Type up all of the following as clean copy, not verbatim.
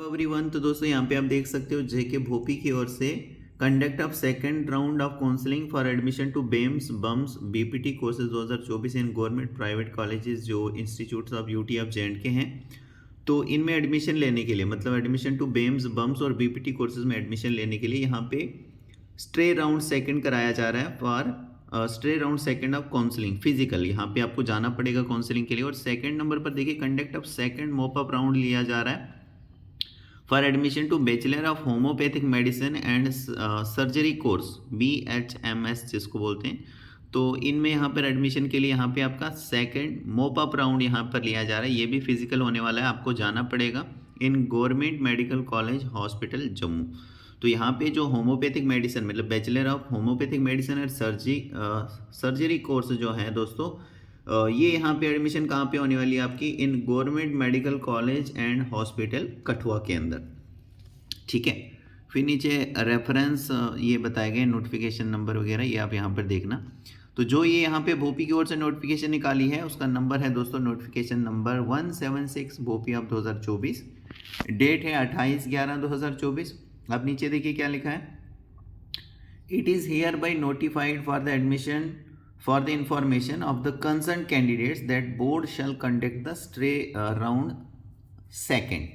Everyone, तो दोस्तों यहाँ पे आप देख सकते हो जेके भोपी की ओर से conduct of second round of counselling for admission to BAMS BUMS BPT courses 2024 in government private colleges जो institutes of UT of J and K हैं। तो इनमें एडमिशन लेने के लिए मतलब एडमिशन टू बेम्स बम्स और बीपीटी कोर्सेज में एडमिशन लेने के लिए यहाँ पे स्ट्रे राउंड सेकंड कराया जा रहा है for stray round second of counselling physical. यहाँ पे आपको जाना पड़ेगा काउंसलिंग के लिए। और सेकंड नंबर पर देखिए conduct of second mop up round लिया जा रहा है for admission to bachelor of homoeopathic medicine and surgery course BHMS जिसको बोलते हैं। तो इनमें यहाँ पर एडमिशन के लिए यहाँ पे आपका सेकंड मोप अप राउंड यहाँ पर लिया जा रहा है। ये भी फिजिकल होने वाला है, आपको जाना पड़ेगा in government medical college hospital Jammu. तो यहाँ पे जो होम्योपैथिक मेडिसिन मतलब bachelor of homoeopathic medicine and surgery course जो है दोस्तों, ये यहाँ पे एडमिशन कहाँ पे होने वाली है आपकी in government medical college and hospital Kathua के अंदर। ठीक है, फिर नीचे रेफरेंस ये बताए गए नोटिफिकेशन नंबर वगैरह, ये आप यहाँ पर देखना। तो जो ये यहाँ पे भोपी की ओर से नोटिफिकेशन निकाली है उसका नंबर है दोस्तों नोटिफिकेशन नंबर 176 भोपी ऑफ 2024। डेट है 28/11/2024। अब नीचे देखिए क्या लिखा है, it is hereby notified for the admission for the information of the concerned candidates that board shall conduct the stray round second।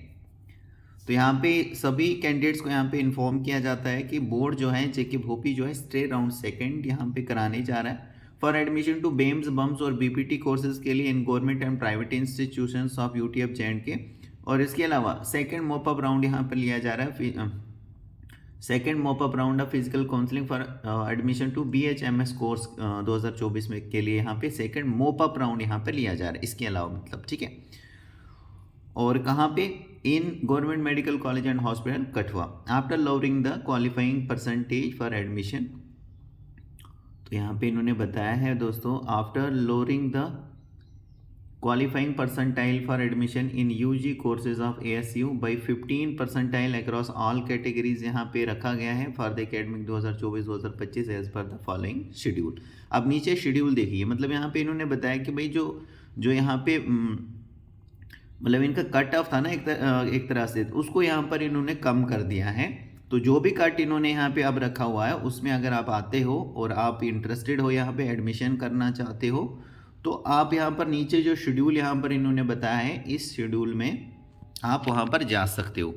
तो यहाँ पे सभी कैंडिडेट्स को यहाँ पे इन्फॉर्म किया जाता है कि बोर्ड जो है जेके भोपी जो है स्ट्रे राउंड सेकंड यहाँ पे कराने जा रहा है for admission to BAMS BUMS और बीपीटी कोर्सेज के लिए in government and private institutions of UT of J&K. और इसके अलावा सेकंड मोप अप राउंड यहाँ पर लिया जा रहा है, second mop up round of physical counselling for admission to BHMS course 2024 में के लिए यहाँ पे सेकेंड मोप अप राउंड यहाँ पे लिया जा रहा है इसके अलावा मतलब। ठीक है, और कहाँ पे in government medical college and hospital Kathua after lowering the qualifying percentage for admission. तो यहाँ पे इन्होंने बताया है दोस्तों after lowering the qualifying percentile for admission in UG courses of ASU by 15 percentile across all categories यहाँ पे रखा गया है for the academic 2024-2025 as per the following schedule. अब नीचे शेड्यूल देखिए, मतलब यहाँ पे इन्होंने बताया कि भाई जो यहाँ पे मतलब इनका कट ऑफ था ना एक तरह से, उसको यहाँ पर इन्होंने कम कर दिया है। तो जो भी कट इन्होंने यहाँ पे अब रखा हुआ है उसमें अगर आप आते हो और आप इंटरेस्टेड हो यहाँ पे एडमिशन करना चाहते हो तो आप यहाँ पर नीचे जो शेड्यूल यहाँ पर इन्होंने बताया है इस शेड्यूल में आप वहाँ पर जा सकते हो।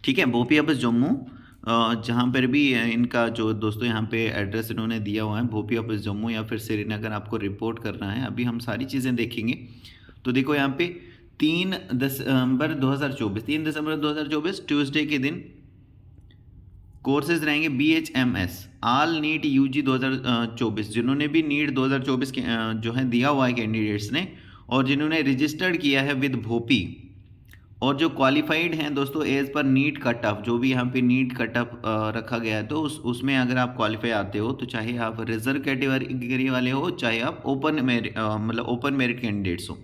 ठीक है, भोपी ऑफिस जम्मू जहाँ पर भी इनका जो दोस्तों यहाँ पे एड्रेस इन्होंने दिया हुआ है भोपी ऑफिस जम्मू या फिर श्रीनगर आपको रिपोर्ट करना है। अभी हम सारी चीज़ें देखेंगे। तो देखो यहाँ पे 3 दिसंबर 2024 ट्यूसडे के दिन कोर्सेज रहेंगे BHMS ऑल नीट UG 2024। जिन्होंने भी नीट 2024 के जो है दिया हुआ है कैंडिडेट्स ने और जिन्होंने रजिस्टर्ड किया है विद भोपी और जो क्वालिफाइड हैं दोस्तों as per NEET cut off, जो भी यहाँ पे नीट कट ऑफ रखा गया है तो उसमें अगर आप क्वालिफाई आते हो तो चाहे आप रिजर्व कैटेगरी वाले हो चाहे आप ओपन मेरिट मतलब ओपन मेरिट कैंडिडेट्स हो,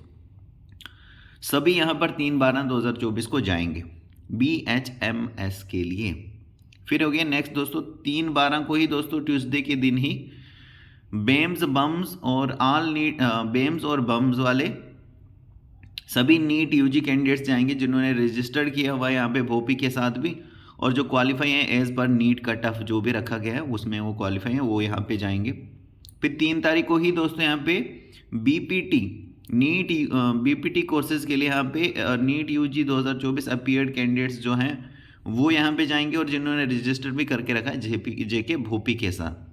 सभी यहाँ पर 3/12/2024 को जाएंगे BHMS के लिए। फिर हो गया नेक्स्ट दोस्तों 3/12 को ही दोस्तों ट्यूसडे के दिन ही बेम्स बम्स और ऑल नीट बेम्स और बम्स वाले सभी नीट UG कैंडिडेट्स जाएंगे जिन्होंने रजिस्टर्ड किया हुआ है यहाँ पे भोपी के साथ भी और जो क्वालिफाई हैं as per NEET cut off जो भी रखा गया है उसमें वो क्वालिफाई हैं वो यहाँ पे जाएंगे। फिर 3 तारीख को ही दोस्तों यहाँ पे BPT कोर्सेज के लिए यहाँ पे नीट UG 2024 अपीयर्ड कैंडिडेट्स जो हैं वो यहाँ पे जाएंगे और जिन्होंने रजिस्टर भी करके रखा है जेके भोपी के साथ।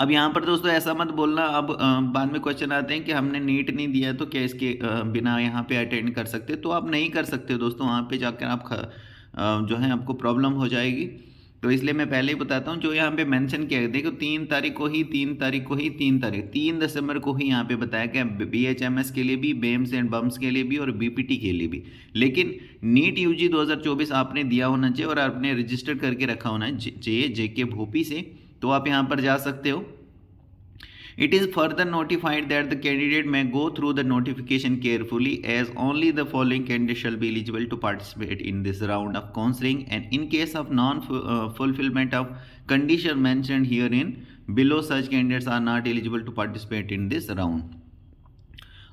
अब यहाँ पर दोस्तों ऐसा मत बोलना, अब बाद में क्वेश्चन आते हैं कि हमने नीट नहीं दिया तो क्या इसके बिना यहाँ पे अटेंड कर सकते, तो आप नहीं कर सकते दोस्तों। वहाँ पे जाकर आप जो है आपको प्रॉब्लम हो जाएगी। तो इसलिए मैं पहले ही बताता हूँ जो यहाँ पे मेंशन किया है देखो 3 दिसंबर को ही यहाँ पे बताया गया BHMS के लिए भी, बेम्स एंड बम्स के लिए भी और BPT के लिए भी। लेकिन नीट UG 2024 आपने दिया होना चाहिए और आपने रजिस्टर करके रखा होना चाहिए जेके भोपी से, तो आप यहाँ पर जा सकते हो। It is further notified that the candidate may go through the notification carefully as only the following candidates shall be eligible to participate in this round of counseling, and in case of non-fulfillment of condition mentioned herein below, such candidates are not eligible to participate in this round।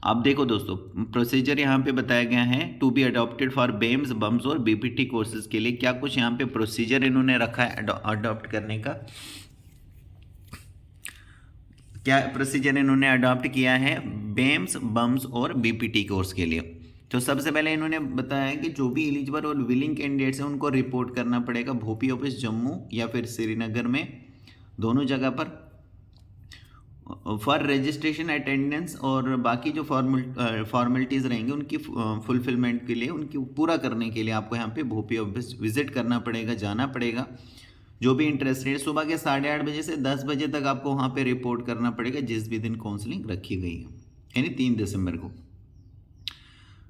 अब देखो दोस्तों, procedure यहाँ पे बताया गया है to be adopted for BAMS BUMS और BPT courses के लिए क्या कुछ यहाँ पे प्रोसीजर इन्होंने रखा है अडॉप्ट करने का। क्या प्रोसीजर इन्होंने अडॉप्ट किया है बेम्स बम्स और बीपीटी कोर्स के लिए। तो सबसे पहले इन्होंने बताया कि जो भी एलिजिबल और विलिंग कैंडिडेट्स हैं उनको रिपोर्ट करना पड़ेगा भोपी ऑफिस जम्मू या फिर श्रीनगर में, दोनों जगह पर, फॉर रजिस्ट्रेशन अटेंडेंस और बाकी जो फॉर्मेलिटीज़ रहेंगी उनकी फुलफिलमेंट के लिए, उनकी पूरा करने के लिए आपको यहाँ पे भोपी ऑफिस विजिट करना पड़ेगा, जाना पड़ेगा। जो भी इंटरेस्टेड, सुबह के 8:30 बजे से 10 बजे तक आपको वहाँ पे रिपोर्ट करना पड़ेगा जिस भी दिन काउंसलिंग रखी गई है, यानी 3 दिसंबर को।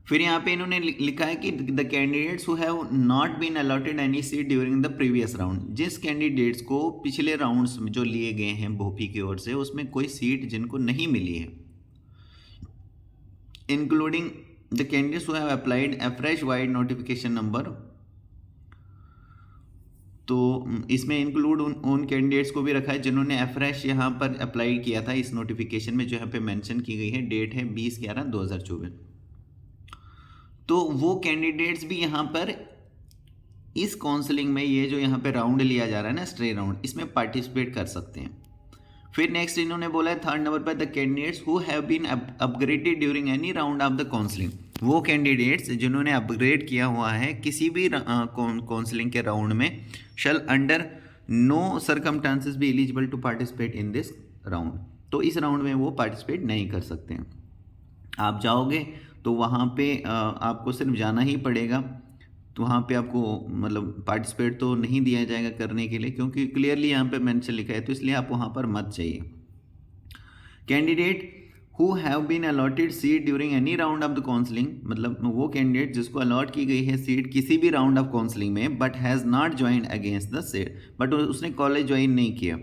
फिर यहाँ पे इन्होंने लिखा है कि the candidates who have not been allotted any seat during the previous round, जिस कैंडिडेट्स को पिछले राउंड्स में जो लिए गए हैं भोपी की ओर से उसमें कोई सीट जिनको नहीं मिली है, including the candidates who have applied A fresh wide notification number, तो इसमें इंक्लूड उन कैंडिडेट्स को भी रखा है जिन्होंने फ्रेश यहाँ पर अप्लाई किया था इस नोटिफिकेशन में, जो यहाँ पे मेंशन की गई है, डेट है 20/11/2024। तो वो कैंडिडेट्स भी यहाँ पर इस काउंसलिंग में, ये जो यहाँ पे राउंड लिया जा रहा है ना स्ट्रे राउंड, इसमें पार्टिसिपेट कर सकते हैं। फिर नेक्स्ट इन्होंने बोला है 3rd नंबर पर the candidates who have been upgraded during any round of the counselling, वो कैंडिडेट्स जिन्होंने अपग्रेड किया हुआ है किसी भी काउंसलिंग के राउंड में, shall under no circumstances be eligible to participate in this round, तो इस राउंड में वो पार्टिसिपेट नहीं कर सकते हैं। आप जाओगे तो वहाँ पे आपको सिर्फ जाना ही पड़ेगा, तो वहाँ पे आपको मतलब पार्टिसिपेट तो नहीं दिया जाएगा करने के लिए, क्योंकि क्लियरली यहाँ पे मेंशन लिखा है, तो इसलिए आप वहाँ पर मत जाइए। Candidate who have been allotted seat during any round of the counselling, मतलब वो कैंडिडेट जिसको अलॉट की गई है सीट किसी भी राउंड ऑफ काउंसलिंग में, but has not joined against the seat, but उसने कॉलेज ज्वाइन नहीं किया,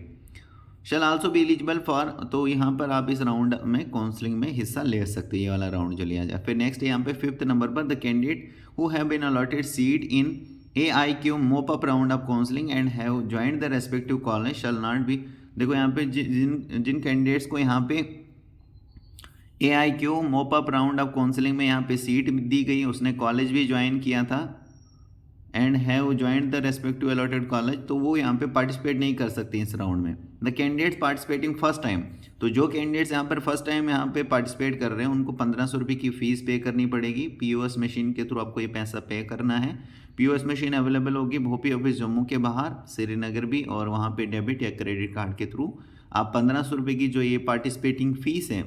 शैल आल्सो बी एलिजिबल फॉर, तो यहाँ पर आप इस राउंड में काउंसलिंग में हिस्सा ले सकते हैं, ये वाला राउंड जो लिया जाए। फिर नेक्स्ट यहाँ पे 5th नंबर पर the candidate who have been allotted seat in AIQ mop up round of counselling and have joined the respective college shall not be, देखो यहाँ पे जिन कैंडिडेट्स को यहाँ पे AIQ mop up round of counselling में यहाँ पे सीट दी गई, उसने कॉलेज भी ज्वाइन किया था and have joined the respective allotted college, तो वो यहाँ पे पार्टिसिपेट नहीं कर सकते इस राउंड में। The candidates participating first time, तो जो कैंडिडेट्स यहाँ पर फर्स्ट टाइम यहाँ पे पार्टिसिपेट कर रहे हैं उनको 1500 रुपये की फ़ीस पे करनी पड़ेगी, POS मशीन के थ्रू आपको ये पैसा पे करना है। POS मशीन अवेलेबल होगी भोपी ऑफिस जम्मू के बाहर, श्रीनगर भी, और वहाँ पे डेबिट या क्रेडिट कार्ड के थ्रू आप 1500 रुपये की जो ये पार्टिसिपेटिंग फ़ीस है,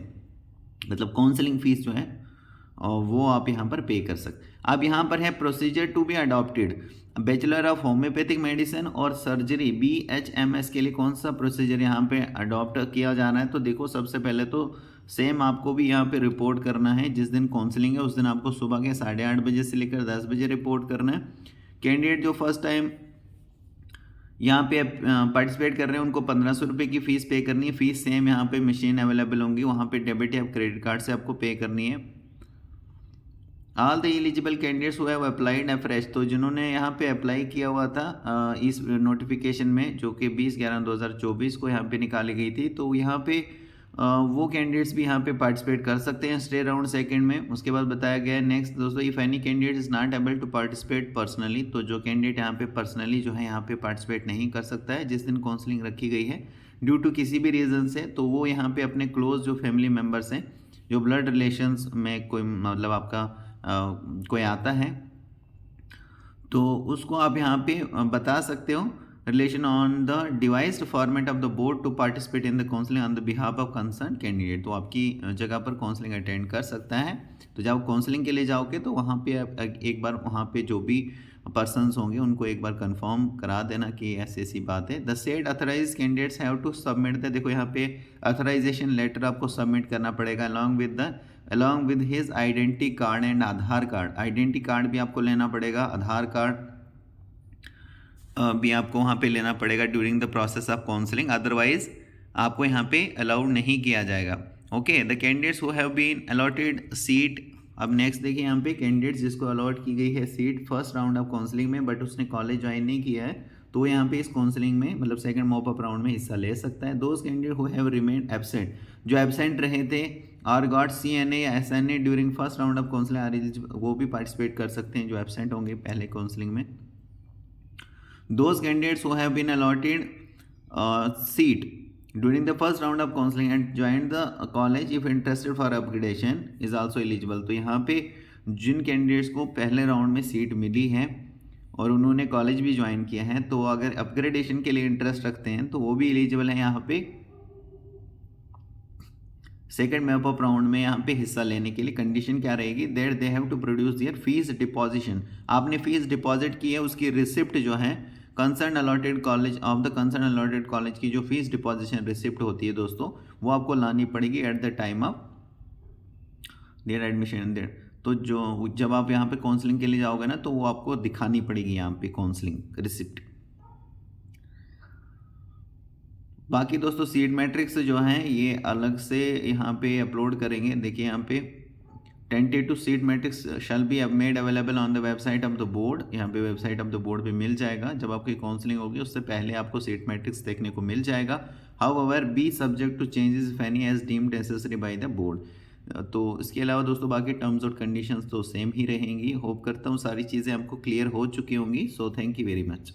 मतलब काउंसलिंग फ़ीस जो है, और वो आप यहाँ पर पे कर सकते। अब यहाँ पर है procedure to be adopted, bachelor of homoeopathic medicine और सर्जरी BHMS के लिए कौन सा प्रोसीजर यहाँ पे अडॉप्ट किया जा रहा है। तो देखो सबसे पहले तो सेम आपको भी यहाँ पे रिपोर्ट करना है, जिस दिन काउंसलिंग है उस दिन आपको सुबह के 8:30 बजे से लेकर 10 बजे रिपोर्ट करना है। कैंडिडेट जो फर्स्ट टाइम यहाँ पे पार्टिसिपेट कर रहे हैं उनको 1500 रुपये की फ़ीस पे करनी है। फ़ीस सेम यहाँ पे मशीन अवेलेबल होंगी, वहाँ पे डेबिट या क्रेडिट कार्ड से आपको पे करनी है। All the eligible candidates who have applied fresh, तो जिन्होंने यहाँ पे अप्लाई किया हुआ था इस नोटिफिकेशन में जो कि 20/11/2024 को यहाँ पे निकाली गई थी, तो यहाँ पे वो कैंडिडेट्स भी यहाँ पे पार्टिसिपेट कर सकते हैं स्टे राउंड सेकंड में। उसके बाद बताया गया है नेक्स्ट दोस्तों, if any candidate is not able to participate personally, तो जो कैंडिडेट यहाँ पे पर्सनली जो है यहाँ पे पार्टिसिपेट नहीं कर सकता है जिस दिन काउंसलिंग रखी गई है ड्यू टू किसी भी रीज़न से, तो वो यहाँ पे अपने क्लोज जो फैमिली मेम्बर्स हैं, जो ब्लड रिलेशंस में कोई मतलब आपका कोई आता है, तो उसको आप यहाँ पे बता सकते हो relation on the devised format of the board to participate in the counselling on the behalf of concern candidate, तो आपकी जगह पर काउंसलिंग अटेंड कर सकता है। तो जब काउंसलिंग के लिए जाओगे तो वहाँ पे आप एक बार वहाँ पे जो भी पर्सन्स होंगे उनको एक बार कंफर्म करा देना कि ऐसी ऐसी बात है। The said authorize candidates have to submit the, देखो यहाँ पे अथोराइजेशन लेटर आपको सबमिट करना पड़ेगा along with his identity card and Aadhaar card, identity card भी आपको लेना पड़ेगा, आधार कार्ड भी आपको वहाँ पे लेना पड़ेगा during the process of counselling, otherwise आपको यहाँ पे अलाउड नहीं किया जाएगा। Okay, the candidates who have been allotted seat, अब नेक्स्ट देखिए यहाँ पे कैंडिडेट्स जिसको अलॉट की गई है seat first round of counselling में बट उसने कॉलेज ज्वाइन नहीं किया है, तो यहाँ पे इस काउंसलिंग में मतलब सेकंड मॉप अप राउंड में हिस्सा ले सकता है। Those candidate who have remain absent, जो एब्सेंट रहे थे और गॉट CNA या SNA during first round of counselling are eligible, वो भी पार्टिसिपेट कर सकते हैं जो एब्सेंट होंगे पहले काउंसलिंग में। Those candidates who have been allotted seat during the first round of counseling and joined the college if interested for upgradation is also eligible। तो यहाँ पे जिन कैंडिडेट्स को पहले राउंड में सीट मिली है और उन्होंने कॉलेज भी ज्वाइन किया है, तो अगर अपग्रेडेशन के लिए इंटरेस्ट रखते हैं तो वो भी एलिजिबल है यहाँ पे सेकेंड मैप ऑफ राउंड में यहाँ पे हिस्सा लेने के लिए। कंडीशन क्या रहेगी, that they have to produce their fees deposition, आपने फीस डिपॉजिट की है उसकी रिसिप्ट जो है concern allotted college of the concern allotted college की जो फीस डिपॉजिशन रिसिप्ट होती है दोस्तों, वो आपको लानी पड़ेगी at the time of their admission there. तो जो जब आप यहाँ पे काउंसलिंग के लिए जाओगे ना, तो वो आपको दिखानी पड़ेगी यहाँ पे काउंसलिंग रिसिप्ट। बाकी दोस्तों सीट मैट्रिक्स जो हैं ये अलग से यहाँ पे अपलोड करेंगे। देखिए यहाँ पे tentative seat matrix shall be made available on the website of the board, यहाँ पे वेबसाइट ऑफ द बोर्ड पे मिल जाएगा। जब आपकी काउंसलिंग होगी उससे पहले आपको सीट मैट्रिक्स देखने को मिल जाएगा। However be subject to changes if any as deemed necessary by the board. तो इसके अलावा दोस्तों बाकी टर्म्स और कंडीशंस तो सेम ही रहेंगी। होप करता हूँ सारी चीज़ें आपको क्लियर हो चुकी होंगी। So thank you very much.